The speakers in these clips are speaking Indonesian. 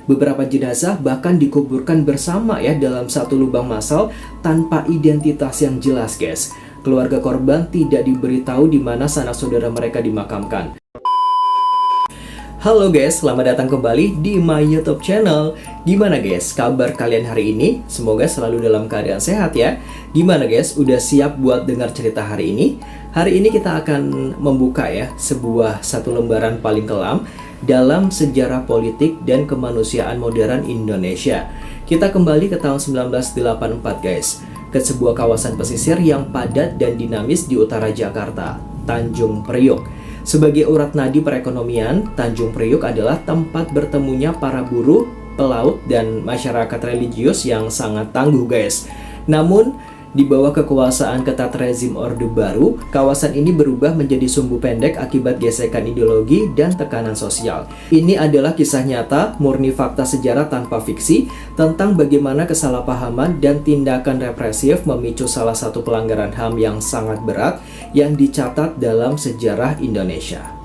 Beberapa jenazah bahkan dikuburkan bersama ya dalam satu lubang massal tanpa identitas yang jelas, guys. Keluarga korban tidak diberitahu di mana sanak saudara mereka dimakamkan. Halo guys, selamat datang kembali di my YouTube channel. Gimana guys, kabar kalian hari ini? Semoga selalu dalam keadaan sehat ya. Gimana guys, udah siap buat dengar cerita hari ini? Hari ini kita akan membuka ya satu lembaran paling kelam dalam sejarah politik dan kemanusiaan modern Indonesia. Kita kembali ke tahun 1984 guys, ke sebuah kawasan pesisir yang padat dan dinamis di utara Jakarta, Tanjung Priok. Sebagai urat nadi perekonomian, Tanjung Priok adalah tempat bertemunya para buruh, pelaut, dan masyarakat religius yang sangat tangguh guys. Namun, di bawah kekuasaan ketat rezim Orde Baru, kawasan ini berubah menjadi sumbu pendek akibat gesekan ideologi dan tekanan sosial. Ini adalah kisah nyata, murni fakta sejarah tanpa fiksi, tentang bagaimana kesalahpahaman dan tindakan represif memicu salah satu pelanggaran HAM yang sangat berat yang dicatat dalam sejarah Indonesia.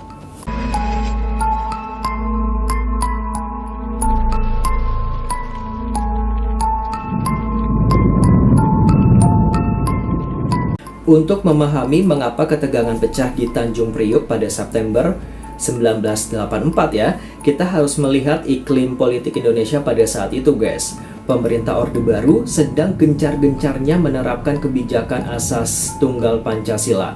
Untuk memahami mengapa ketegangan pecah di Tanjung Priok pada September 1984 ya, kita harus melihat iklim politik Indonesia pada saat itu guys. Pemerintah Orde Baru sedang gencar-gencarnya menerapkan kebijakan asas tunggal Pancasila.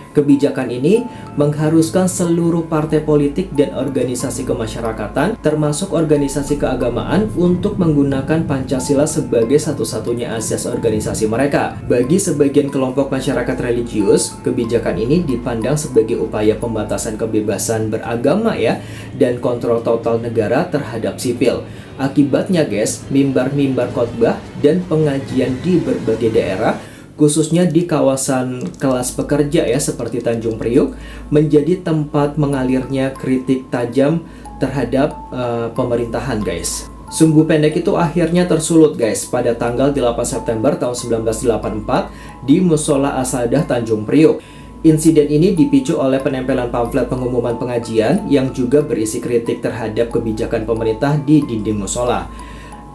Kebijakan ini mengharuskan seluruh partai politik dan organisasi kemasyarakatan, termasuk organisasi keagamaan, untuk menggunakan Pancasila sebagai satu-satunya asas organisasi mereka. Bagi sebagian kelompok masyarakat religius, kebijakan ini dipandang sebagai upaya pembatasan kebebasan beragama ya, dan kontrol total negara terhadap sipil. Akibatnya guys, mimbar-mimbar khotbah dan pengajian di berbagai daerah, khususnya di kawasan kelas pekerja ya seperti Tanjung Priok, menjadi tempat mengalirnya kritik tajam terhadap pemerintahan guys. Sumbu pendek itu akhirnya tersulut guys pada tanggal 8 September tahun 1984 di Musola Asadah Tanjung Priok. Insiden ini dipicu oleh penempelan pamflet pengumuman pengajian yang juga berisi kritik terhadap kebijakan pemerintah di dinding musola.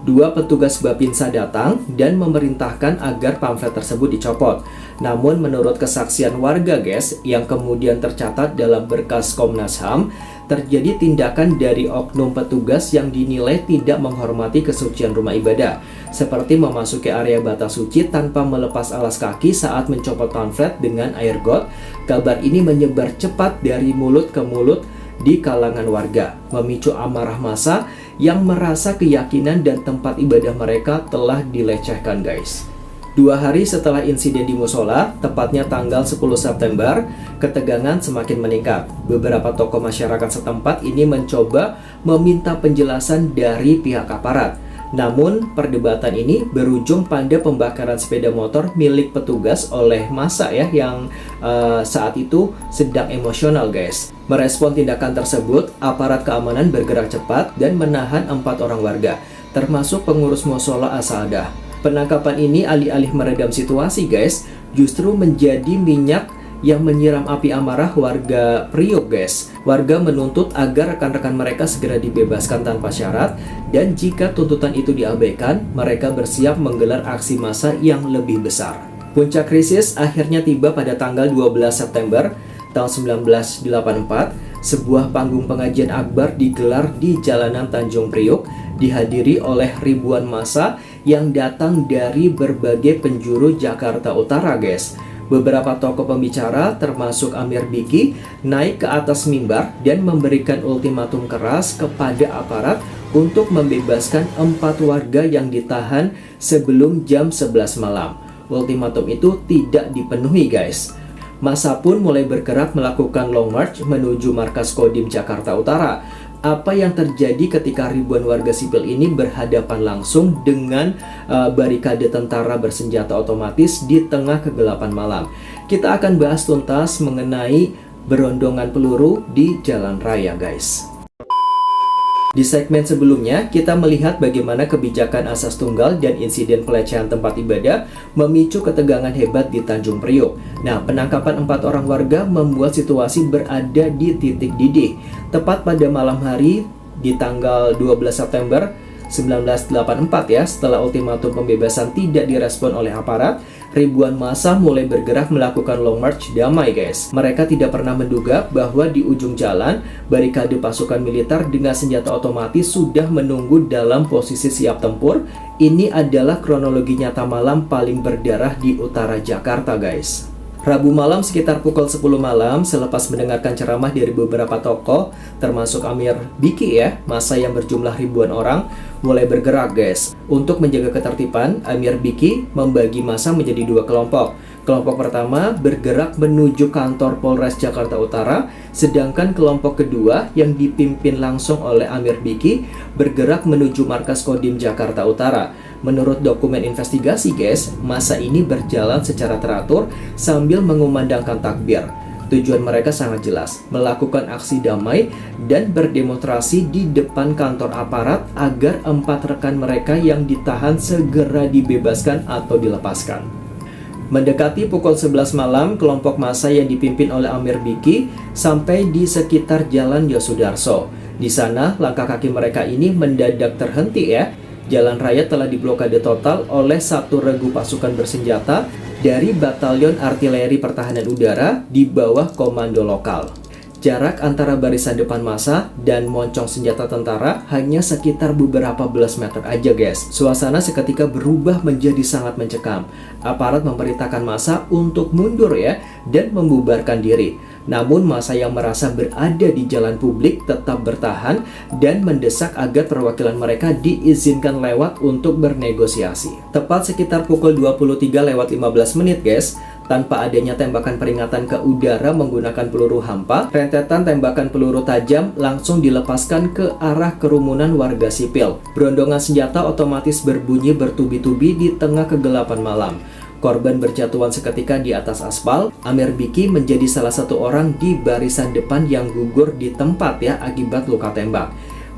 Dua petugas Bapinsa datang dan memerintahkan agar pamflet tersebut dicopot. Namun menurut kesaksian warga guys, yang kemudian tercatat dalam berkas Komnas HAM, terjadi tindakan dari oknum petugas yang dinilai tidak menghormati kesucian rumah ibadah, seperti memasuki area batas suci tanpa melepas alas kaki saat mencopot pamflet dengan air got. Kabar ini menyebar cepat dari mulut ke mulut di kalangan warga, memicu amarah massa yang merasa keyakinan dan tempat ibadah mereka telah dilecehkan guys. 2 hari setelah insiden di musola, tepatnya tanggal 10 September, ketegangan semakin meningkat. Beberapa tokoh masyarakat setempat ini mencoba meminta penjelasan dari pihak aparat. Namun, perdebatan ini berujung pada pembakaran sepeda motor milik petugas oleh massa ya yang saat itu sedang emosional guys. Merespon tindakan tersebut, aparat keamanan bergerak cepat dan menahan 4 orang warga, termasuk pengurus musola Asadah. Penangkapan ini alih-alih meredam situasi guys, justru menjadi minyak yang menyiram api amarah warga Priok guys. Warga menuntut agar rekan-rekan mereka segera dibebaskan tanpa syarat, dan jika tuntutan itu diabaikan, mereka bersiap menggelar aksi massa yang lebih besar. Puncak krisis akhirnya tiba pada tanggal 12 September tahun 1984. Sebuah panggung pengajian akbar digelar di jalanan Tanjung Priok, dihadiri oleh ribuan massa yang datang dari berbagai penjuru Jakarta Utara guys. Beberapa tokoh pembicara termasuk Amir Biki naik ke atas mimbar dan memberikan ultimatum keras kepada aparat untuk membebaskan 4 warga yang ditahan sebelum jam 11 malam. Ultimatum itu tidak dipenuhi guys. Massa pun mulai bergerak melakukan long march menuju markas Kodim Jakarta Utara. Apa yang terjadi ketika ribuan warga sipil ini berhadapan langsung dengan barikade tentara bersenjata otomatis di tengah kegelapan malam? Kita akan bahas tuntas mengenai berondongan peluru di jalan raya guys. Di segmen sebelumnya, kita melihat bagaimana kebijakan asas tunggal dan insiden pelecehan tempat ibadah memicu ketegangan hebat di Tanjung Priok. Nah, penangkapan 4 orang warga membuat situasi berada di titik didih. Tepat pada malam hari di tanggal 12 September 1984 ya, setelah ultimatum pembebasan tidak direspon oleh aparat, ribuan massa mulai bergerak melakukan long march damai guys. Mereka tidak pernah menduga bahwa di ujung jalan, barikade pasukan militer dengan senjata otomatis sudah menunggu dalam posisi siap tempur. Ini adalah kronologi nyata malam paling berdarah di utara Jakarta guys. Rabu malam sekitar pukul 10 malam, selepas mendengarkan ceramah dari beberapa tokoh, termasuk Amir Biki ya, massa yang berjumlah ribuan orang, mulai bergerak guys. Untuk menjaga ketertiban, Amir Biki membagi massa menjadi dua kelompok. Kelompok pertama bergerak menuju kantor Polres Jakarta Utara, sedangkan kelompok kedua yang dipimpin langsung oleh Amir Biki bergerak menuju markas Kodim Jakarta Utara. Menurut dokumen investigasi guys, massa ini berjalan secara teratur sambil mengumandangkan takbir. Tujuan mereka sangat jelas, melakukan aksi damai dan berdemonstrasi di depan kantor aparat agar 4 rekan mereka yang ditahan segera dibebaskan atau dilepaskan. Mendekati pukul 11 malam, kelompok massa yang dipimpin oleh Amir Biki sampai di sekitar Jalan Yosudarso. Di sana, langkah kaki mereka ini mendadak terhenti ya. Jalan raya telah diblokade total oleh satu regu pasukan bersenjata dari Batalion Artileri Pertahanan Udara di bawah komando lokal. Jarak antara barisan depan massa dan moncong senjata tentara hanya sekitar beberapa belas meter aja guys. Suasana seketika berubah menjadi sangat mencekam. Aparat memerintahkan massa untuk mundur ya dan membubarkan diri. Namun massa yang merasa berada di jalan publik tetap bertahan dan mendesak agar perwakilan mereka diizinkan lewat untuk bernegosiasi. Tepat sekitar pukul 23:15 guys, tanpa adanya tembakan peringatan ke udara menggunakan peluru hampa, rentetan tembakan peluru tajam langsung dilepaskan ke arah kerumunan warga sipil. Berondongan senjata otomatis berbunyi bertubi-tubi di tengah kegelapan malam. Korban berjatuhan seketika di atas aspal. Amir Biki menjadi salah satu orang di barisan depan yang gugur di tempat ya akibat luka tembak.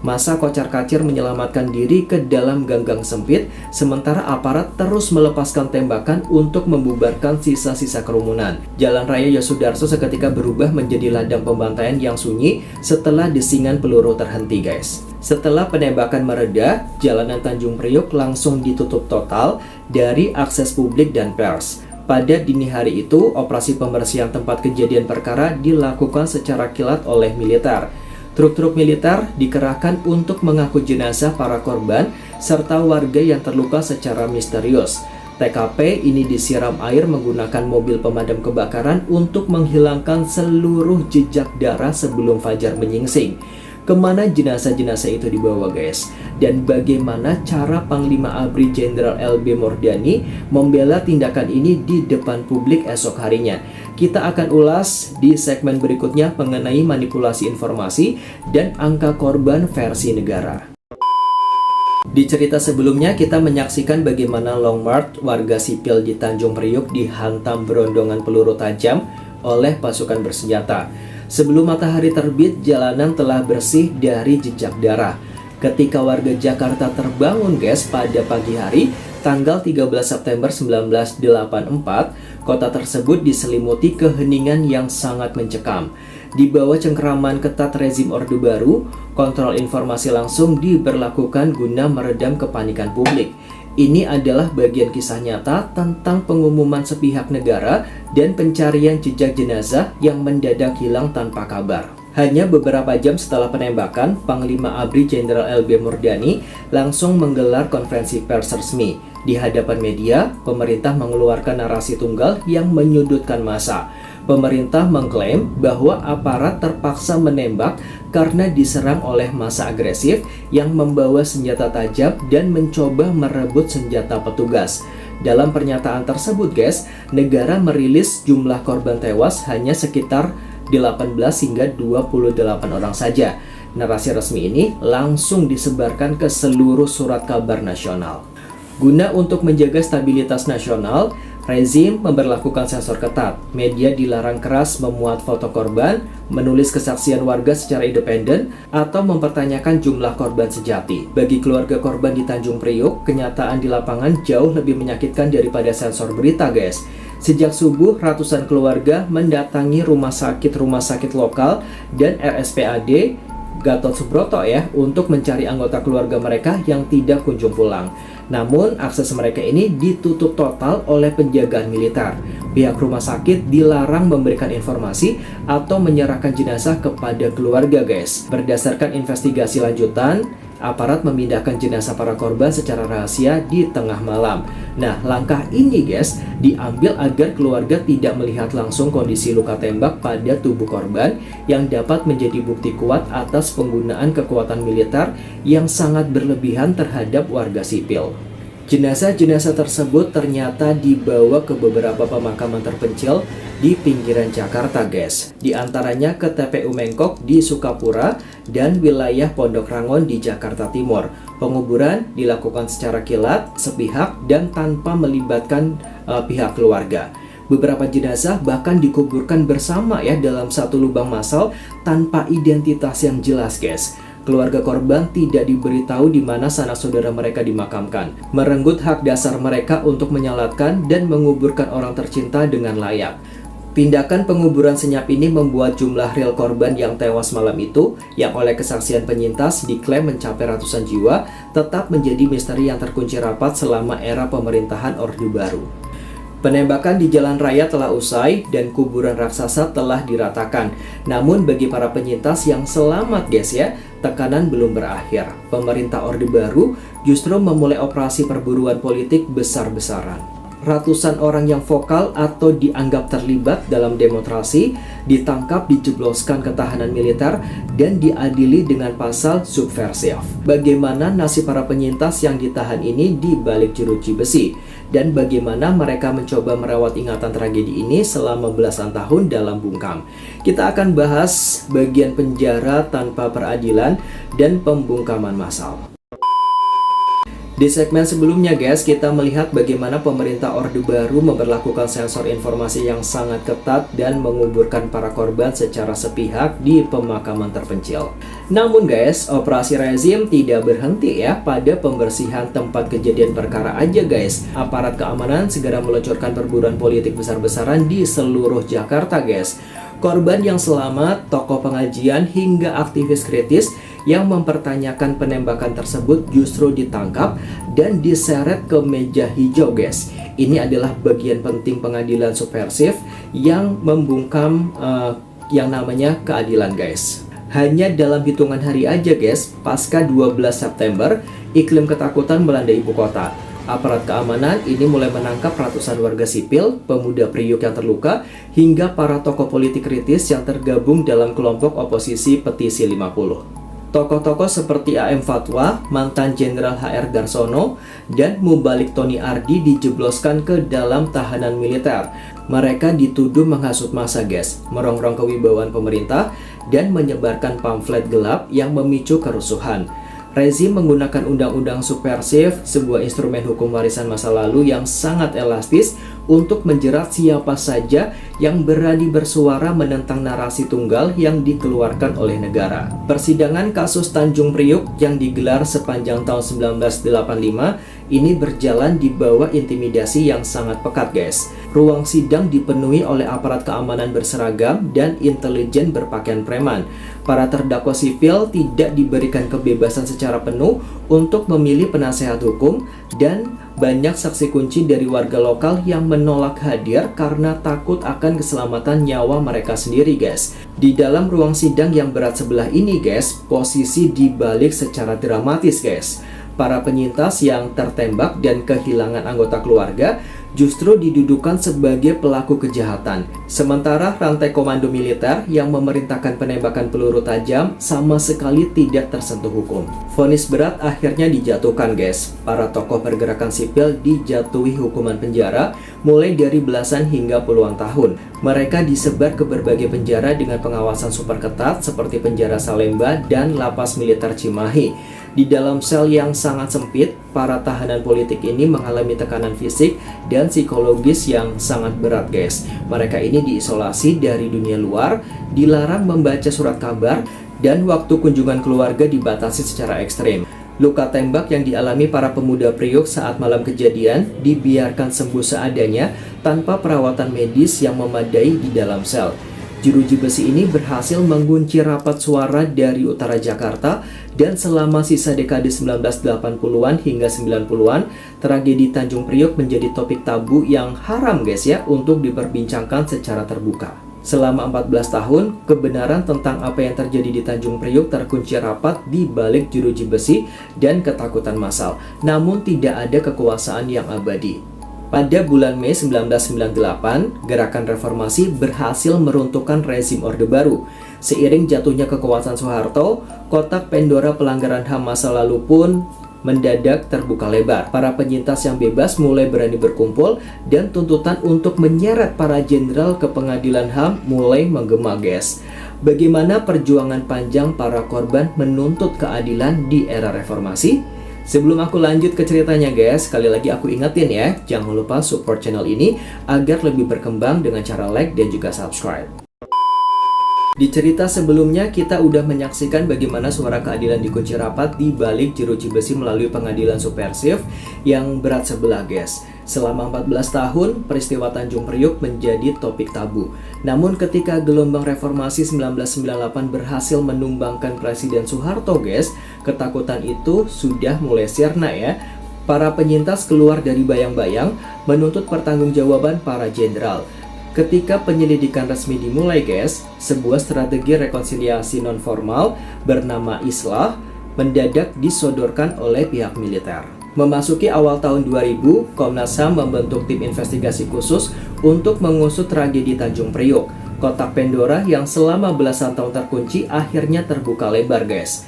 Massa kocar-kacir menyelamatkan diri ke dalam ganggang sempit, sementara aparat terus melepaskan tembakan untuk membubarkan sisa-sisa kerumunan. Jalan raya Yosudarso seketika berubah menjadi ladang pembantaian yang sunyi setelah desingan peluru terhenti guys. Setelah penembakan mereda, jalanan Tanjung Priok langsung ditutup total dari akses publik dan pers. Pada dini hari itu, operasi pembersihan tempat kejadian perkara dilakukan secara kilat oleh militer. Truk-truk militer dikerahkan untuk mengangkut jenazah para korban serta warga yang terluka secara misterius. TKP ini disiram air menggunakan mobil pemadam kebakaran untuk menghilangkan seluruh jejak darah sebelum fajar menyingsing. Kemana jenazah-jenazah itu dibawa guys? Dan bagaimana cara Panglima ABRI Jenderal LB Murdani membela tindakan ini di depan publik esok harinya? Kita akan ulas di segmen berikutnya mengenai manipulasi informasi dan angka korban versi negara. Di cerita sebelumnya kita menyaksikan bagaimana long march warga sipil di Tanjung Priok dihantam berondongan peluru tajam oleh pasukan bersenjata. Sebelum matahari terbit, jalanan telah bersih dari jejak darah. Ketika warga Jakarta terbangun guys pada pagi hari, tanggal 13 September 1984, kota tersebut diselimuti keheningan yang sangat mencekam. Di bawah cengkeraman ketat rezim Orde Baru, kontrol informasi langsung diberlakukan guna meredam kepanikan publik. Ini adalah bagian kisah nyata tentang pengumuman sepihak negara dan pencarian jejak jenazah yang mendadak hilang tanpa kabar. Hanya beberapa jam setelah penembakan, Panglima ABRI Jenderal LB Murdani langsung menggelar konferensi pers resmi. Di hadapan media, pemerintah mengeluarkan narasi tunggal yang menyudutkan massa. Pemerintah mengklaim bahwa aparat terpaksa menembak karena diserang oleh massa agresif yang membawa senjata tajam dan mencoba merebut senjata petugas. Dalam pernyataan tersebut guys, negara merilis jumlah korban tewas hanya sekitar 18 hingga 28 orang saja. Narasi resmi ini langsung disebarkan ke seluruh surat kabar nasional. Guna untuk menjaga stabilitas nasional, rezim memberlakukan sensor ketat. Media dilarang keras memuat foto korban, menulis kesaksian warga secara independen, atau mempertanyakan jumlah korban sejati. Bagi keluarga korban di Tanjung Priok, kenyataan di lapangan jauh lebih menyakitkan daripada sensor berita guys. Sejak subuh, ratusan keluarga mendatangi rumah sakit lokal dan RSPAD Gatot Subroto ya untuk mencari anggota keluarga mereka yang tidak kunjung pulang. Namun akses mereka ini ditutup total oleh penjagaan militer. Pihak rumah sakit dilarang memberikan informasi atau menyerahkan jenazah kepada keluarga guys. Berdasarkan investigasi lanjutan, aparat memindahkan jenazah para korban secara rahasia di tengah malam. Nah, langkah ini guys diambil agar keluarga tidak melihat langsung kondisi luka tembak pada tubuh korban yang dapat menjadi bukti kuat atas penggunaan kekuatan militer yang sangat berlebihan terhadap warga sipil. Jenazah-jenazah tersebut ternyata dibawa ke beberapa pemakaman terpencil di pinggiran Jakarta guys. Di antaranya ke TPU Mengkok di Sukapura dan wilayah Pondok Rangon di Jakarta Timur. Penguburan dilakukan secara kilat, sepihak, dan tanpa melibatkan pihak keluarga. Beberapa jenazah bahkan dikuburkan bersama ya dalam satu lubang massal tanpa identitas yang jelas guys. Keluarga korban tidak diberitahu di mana sanak saudara mereka dimakamkan, merenggut hak dasar mereka untuk menyalatkan dan menguburkan orang tercinta dengan layak. Tindakan penguburan senyap ini membuat jumlah real korban yang tewas malam itu, yang oleh kesaksian penyintas diklaim mencapai ratusan jiwa, tetap menjadi misteri yang terkunci rapat selama era pemerintahan Orde Baru. Penembakan di jalan raya telah usai dan kuburan raksasa telah diratakan. Namun bagi para penyintas yang selamat guys ya, tekanan belum berakhir. Pemerintah Orde Baru justru memulai operasi perburuan politik besar-besaran. Ratusan orang yang vokal atau dianggap terlibat dalam demonstrasi ditangkap, dijebloskan ke tahanan militer, dan diadili dengan pasal subversif. Bagaimana nasib para penyintas yang ditahan ini di balik jeruji besi? Dan bagaimana mereka mencoba merawat ingatan tragedi ini selama belasan tahun dalam bungkam. Kita akan bahas bagian penjara tanpa peradilan dan pembungkaman massal. Di segmen sebelumnya guys, kita melihat bagaimana pemerintah Orde Baru memperlakukan sensor informasi yang sangat ketat dan menguburkan para korban secara sepihak di pemakaman terpencil. Namun guys, operasi rezim tidak berhenti ya pada pembersihan tempat kejadian perkara aja guys. Aparat keamanan segera meluncurkan perburuan politik besar-besaran di seluruh Jakarta guys. Korban yang selamat, tokoh pengajian, hingga aktivis kritis yang mempertanyakan penembakan tersebut justru ditangkap dan diseret ke meja hijau guys. Ini adalah bagian penting pengadilan subversif yang membungkam yang namanya keadilan guys. Hanya dalam hitungan hari aja guys, pasca 12 September, iklim ketakutan melanda ibu kota. Aparat keamanan ini mulai menangkap ratusan warga sipil, pemuda Priuk yang terluka, hingga para tokoh politik kritis yang tergabung dalam kelompok oposisi Petisi 50. Tokoh-tokoh seperti AM Fatwa, mantan Jenderal HR Darsono, dan Mubalik Tony Ardi dijebloskan ke dalam tahanan militer. Mereka dituduh menghasut massa guys, merongrong kewibawaan pemerintah, dan menyebarkan pamflet gelap yang memicu kerusuhan. Rezim menggunakan undang-undang subversif, sebuah instrumen hukum warisan masa lalu yang sangat elastis untuk menjerat siapa saja yang berani bersuara menentang narasi tunggal yang dikeluarkan oleh negara. Persidangan kasus Tanjung Priuk yang digelar sepanjang tahun 1985 ini berjalan di bawah intimidasi yang sangat pekat guys. Ruang sidang dipenuhi oleh aparat keamanan berseragam dan intelijen berpakaian preman. Para terdakwa sipil tidak diberikan kebebasan secara penuh untuk memilih penasehat hukum, dan banyak saksi kunci dari warga lokal yang menolak hadir karena takut akan keselamatan nyawa mereka sendiri guys. Di dalam ruang sidang yang berat sebelah ini guys, posisi dibalik secara dramatis guys. Para penyintas yang tertembak dan kehilangan anggota keluarga justru didudukan sebagai pelaku kejahatan. Sementara rantai komando militer yang memerintahkan penembakan peluru tajam sama sekali tidak tersentuh hukum. Vonis berat akhirnya dijatuhkan guys. Para tokoh pergerakan sipil dijatuhi hukuman penjara mulai dari belasan hingga puluhan tahun. Mereka disebar ke berbagai penjara dengan pengawasan super ketat seperti penjara Salemba dan lapas militer Cimahi. Di dalam sel yang sangat sempit, para tahanan politik ini mengalami tekanan fisik dan psikologis yang sangat berat guys. Mereka ini diisolasi dari dunia luar, dilarang membaca surat kabar, dan waktu kunjungan keluarga dibatasi secara ekstrim. Luka tembak yang dialami para pemuda Priuk saat malam kejadian dibiarkan sembuh seadanya tanpa perawatan medis yang memadai di dalam sel. Jeruji besi ini berhasil mengunci rapat suara dari utara Jakarta dan selama sisa dekade 1980-an hingga 90-an, tragedi Tanjung Priok menjadi topik tabu yang haram guys ya untuk diperbincangkan secara terbuka. Selama 14 tahun, kebenaran tentang apa yang terjadi di Tanjung Priok terkunci rapat di balik jeruji besi dan ketakutan massal. Namun tidak ada kekuasaan yang abadi. Pada bulan Mei 1998, gerakan reformasi berhasil meruntuhkan rezim Orde Baru. Seiring jatuhnya kekuasaan Soeharto, kotak Pandora pelanggaran HAM masa lalu pun mendadak terbuka lebar. Para penyintas yang bebas mulai berani berkumpul dan tuntutan untuk menyeret para jenderal ke pengadilan HAM mulai menggema guys. Bagaimana perjuangan panjang para korban menuntut keadilan di era reformasi? Sebelum aku lanjut ke ceritanya guys, sekali lagi aku ingetin ya, jangan lupa support channel ini agar lebih berkembang dengan cara like dan juga subscribe. Di cerita sebelumnya, kita udah menyaksikan bagaimana suara keadilan dikunci rapat di balik jeruji besi melalui pengadilan subversif yang berat sebelah guys. Selama 14 tahun, peristiwa Tanjung Priok menjadi topik tabu. Namun ketika gelombang reformasi 1998 berhasil menumbangkan Presiden Soeharto guys, ketakutan itu sudah mulai sirna ya. Para penyintas keluar dari bayang-bayang menuntut pertanggungjawaban para jenderal. Ketika penyelidikan resmi dimulai guys, sebuah strategi rekonsiliasi non-formal bernama Islah mendadak disodorkan oleh pihak militer. Memasuki awal tahun 2000, Komnas HAM membentuk tim investigasi khusus untuk mengusut tragedi Tanjung Priok. Kotak Pandora yang selama belasan tahun terkunci akhirnya terbuka lebar guys.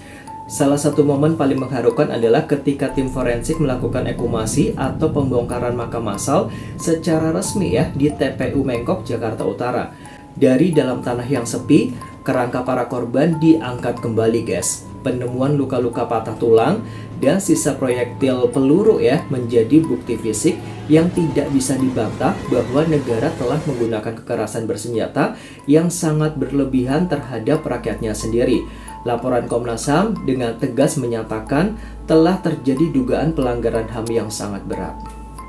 Salah satu momen paling mengharukan adalah ketika tim forensik melakukan ekshumasi atau pembongkaran makam massal secara resmi ya di TPU Mengkok, Jakarta Utara. Dari dalam tanah yang sepi, kerangka para korban diangkat kembali guys. Penemuan luka-luka patah tulang dan sisa proyektil peluru ya menjadi bukti fisik yang tidak bisa dibantah bahwa negara telah menggunakan kekerasan bersenjata yang sangat berlebihan terhadap rakyatnya sendiri. Laporan Komnas HAM dengan tegas menyatakan telah terjadi dugaan pelanggaran HAM yang sangat berat.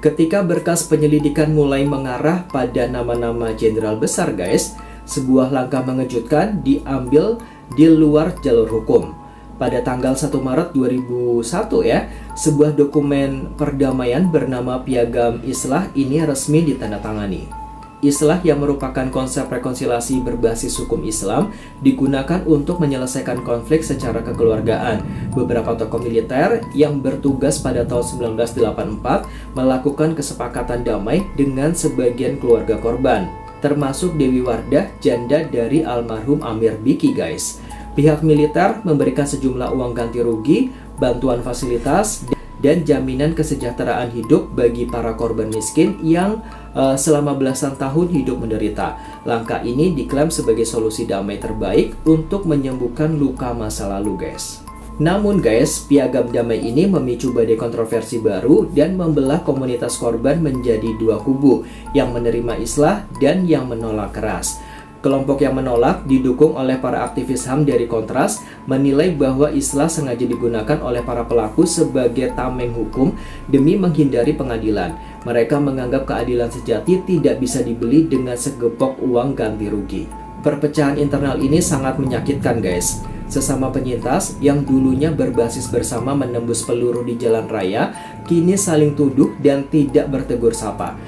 Ketika berkas penyelidikan mulai mengarah pada nama-nama jenderal besar guys, sebuah langkah mengejutkan diambil di luar jalur hukum. Pada tanggal 1 Maret 2001 ya, sebuah dokumen perdamaian bernama Piagam Islah ini resmi ditandatangani. Islah yang merupakan konsep rekonsiliasi berbasis hukum Islam digunakan untuk menyelesaikan konflik secara kekeluargaan. Beberapa tokoh militer yang bertugas pada tahun 1984 melakukan kesepakatan damai dengan sebagian keluarga korban, termasuk Dewi Wardah, janda dari almarhum Amir Biki guys. Pihak militer memberikan sejumlah uang ganti rugi, bantuan fasilitas, dan jaminan kesejahteraan hidup bagi para korban miskin yang selama belasan tahun hidup menderita. Langkah ini diklaim sebagai solusi damai terbaik untuk menyembuhkan luka masa lalu guys. Namun guys, piagam damai ini memicu badai kontroversi baru dan membelah komunitas korban menjadi dua kubu, yang menerima Islah dan yang menolak keras. Kelompok yang menolak, didukung oleh para aktivis HAM dari Kontras, menilai bahwa Islah sengaja digunakan oleh para pelaku sebagai tameng hukum demi menghindari pengadilan. Mereka menganggap keadilan sejati tidak bisa dibeli dengan segepok uang ganti rugi. Perpecahan internal ini sangat menyakitkan guys. Sesama penyintas yang dulunya berbasis bersama menembus peluru di jalan raya, kini saling tuduh dan tidak bertegur sapa.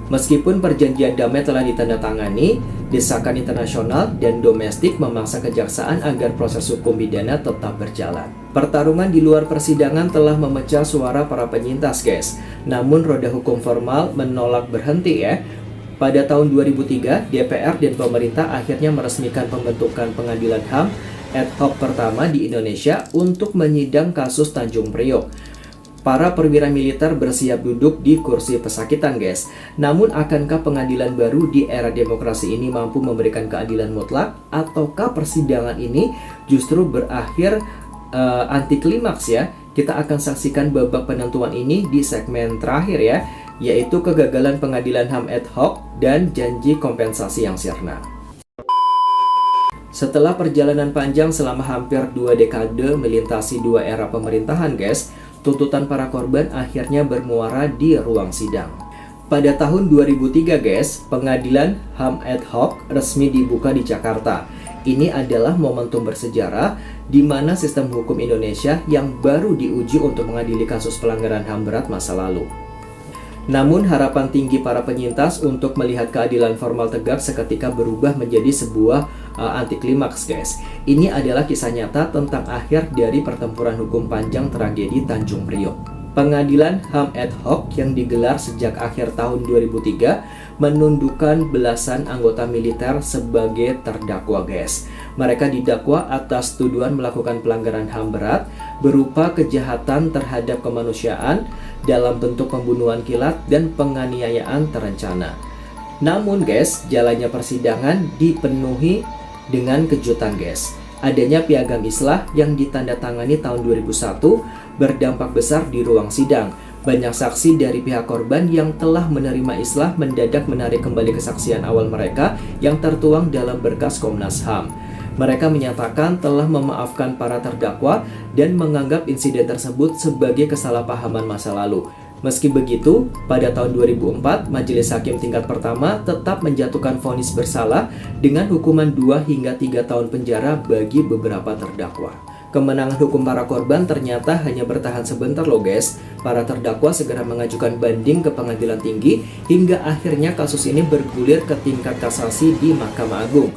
Meskipun perjanjian damai telah ditandatangani, desakan internasional dan domestik memaksa kejaksaan agar proses hukum pidana tetap berjalan. Pertarungan di luar persidangan telah memecah suara para penyintas guys. Namun roda hukum formal menolak berhenti ya. Pada tahun 2003, DPR dan pemerintah akhirnya meresmikan pembentukan pengadilan HAM ad hoc pertama di Indonesia untuk menyidang kasus Tanjung Priok. Para perwira militer bersiap duduk di kursi pesakitan guys. Namun akankah pengadilan baru di era demokrasi ini mampu memberikan keadilan mutlak? Ataukah persidangan ini justru berakhir anti klimaks ya? Kita akan saksikan babak penentuan ini di segmen terakhir ya, yaitu kegagalan pengadilan HAM ad hoc dan janji kompensasi yang sirna. Setelah perjalanan panjang selama hampir 2 dekade melintasi 2 era pemerintahan guys, tuntutan para korban akhirnya bermuara di ruang sidang. Pada tahun 2003 guys, pengadilan HAM ad hoc resmi dibuka di Jakarta. Ini adalah momentum bersejarah di mana sistem hukum Indonesia yang baru diuji untuk mengadili kasus pelanggaran HAM berat masa lalu. Namun harapan tinggi para penyintas untuk melihat keadilan formal tegak seketika berubah menjadi sebuah anti klimaks guys. Ini adalah kisah nyata tentang akhir dari pertempuran hukum panjang tragedi Tanjung Priok. Pengadilan HAM ad hoc yang digelar sejak akhir tahun 2003 menundukkan belasan anggota militer sebagai terdakwa guys. Mereka didakwa atas tuduhan melakukan pelanggaran HAM berat berupa kejahatan terhadap kemanusiaan dalam bentuk pembunuhan kilat dan penganiayaan terencana. Namun guys, jalannya persidangan dipenuhi dengan kejutan guys. Adanya piagam islah yang ditandatangani tahun 2001 berdampak besar di ruang sidang. Banyak saksi dari pihak korban yang telah menerima islah mendadak menarik kembali kesaksian awal mereka yang tertuang dalam berkas Komnas HAM. Mereka menyatakan telah memaafkan para terdakwa dan menganggap insiden tersebut sebagai kesalahpahaman masa lalu. Meski begitu, pada tahun 2004, Majelis Hakim tingkat pertama tetap menjatuhkan vonis bersalah dengan hukuman 2 hingga 3 tahun penjara bagi beberapa terdakwa. Kemenangan hukum para korban ternyata hanya bertahan sebentar loh guys. Para terdakwa segera mengajukan banding ke pengadilan tinggi hingga akhirnya kasus ini bergulir ke tingkat kasasi di Mahkamah Agung.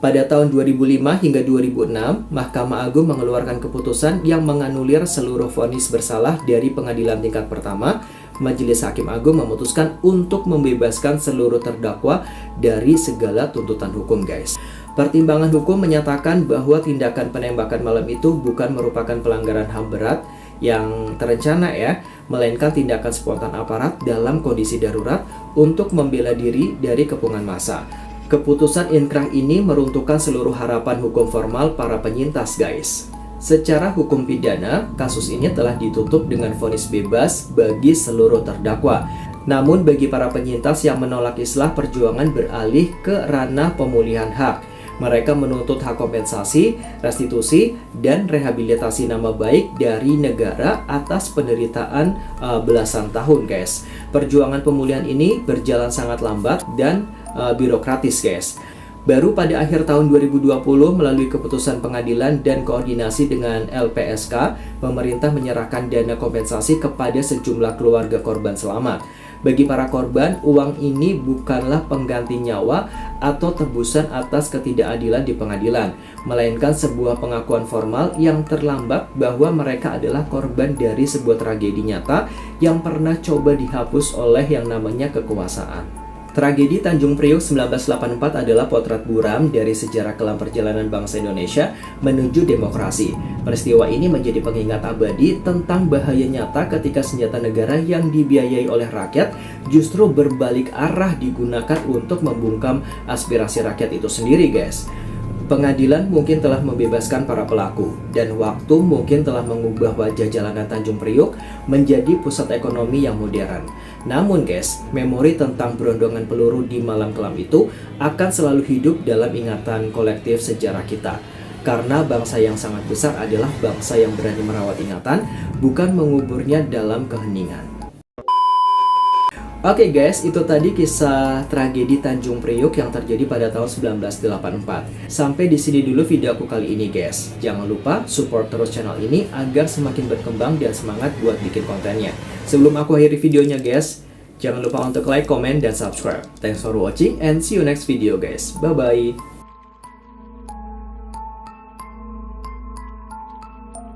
Pada tahun 2005 hingga 2006, Mahkamah Agung mengeluarkan keputusan yang menganulir seluruh vonis bersalah dari pengadilan tingkat pertama. Majelis Hakim Agung memutuskan untuk membebaskan seluruh terdakwa dari segala tuntutan hukum guys. Pertimbangan hukum menyatakan bahwa tindakan penembakan malam itu bukan merupakan pelanggaran HAM berat yang terencana ya, melainkan tindakan spontan aparat dalam kondisi darurat untuk membela diri dari kepungan massa. Keputusan inkrah ini meruntuhkan seluruh harapan hukum formal para penyintas guys. Secara hukum pidana, kasus ini telah ditutup dengan vonis bebas bagi seluruh terdakwa. Namun bagi para penyintas yang menolak islah, perjuangan beralih ke ranah pemulihan hak. Mereka menuntut hak kompensasi, restitusi, dan rehabilitasi nama baik dari negara atas penderitaan belasan tahun guys. Perjuangan pemulihan ini berjalan sangat lambat dan birokratis guys. Baru pada akhir tahun 2020 melalui keputusan pengadilan dan koordinasi dengan LPSK, pemerintah menyerahkan dana kompensasi kepada sejumlah keluarga korban selamat. Bagi para korban, uang ini bukanlah pengganti nyawa atau tebusan atas ketidakadilan di pengadilan, melainkan sebuah pengakuan formal yang terlambat bahwa mereka adalah korban dari sebuah tragedi nyata yang pernah coba dihapus oleh yang namanya kekuasaan. Tragedi Tanjung Priok 1984 adalah potret buram dari sejarah kelam perjalanan bangsa Indonesia menuju demokrasi. Peristiwa ini menjadi pengingat abadi tentang bahaya nyata ketika senjata negara yang dibiayai oleh rakyat justru berbalik arah digunakan untuk membungkam aspirasi rakyat itu sendiri guys. Pengadilan mungkin telah membebaskan para pelaku, dan waktu mungkin telah mengubah wajah jalanan Tanjung Priok menjadi pusat ekonomi yang modern. Namun guys, memori tentang berondongan peluru di malam kelam itu akan selalu hidup dalam ingatan kolektif sejarah kita. Karena bangsa yang sangat besar adalah bangsa yang berani merawat ingatan, bukan menguburnya dalam keheningan. Oke guys, itu tadi kisah tragedi Tanjung Priok yang terjadi pada tahun 1984. Sampai di sini dulu video aku kali ini guys. Jangan lupa support terus channel ini agar semakin berkembang dan semangat buat bikin kontennya. Sebelum aku akhiri videonya guys, jangan lupa untuk like, comment, dan subscribe. Thanks for watching and see you next video guys. Bye bye.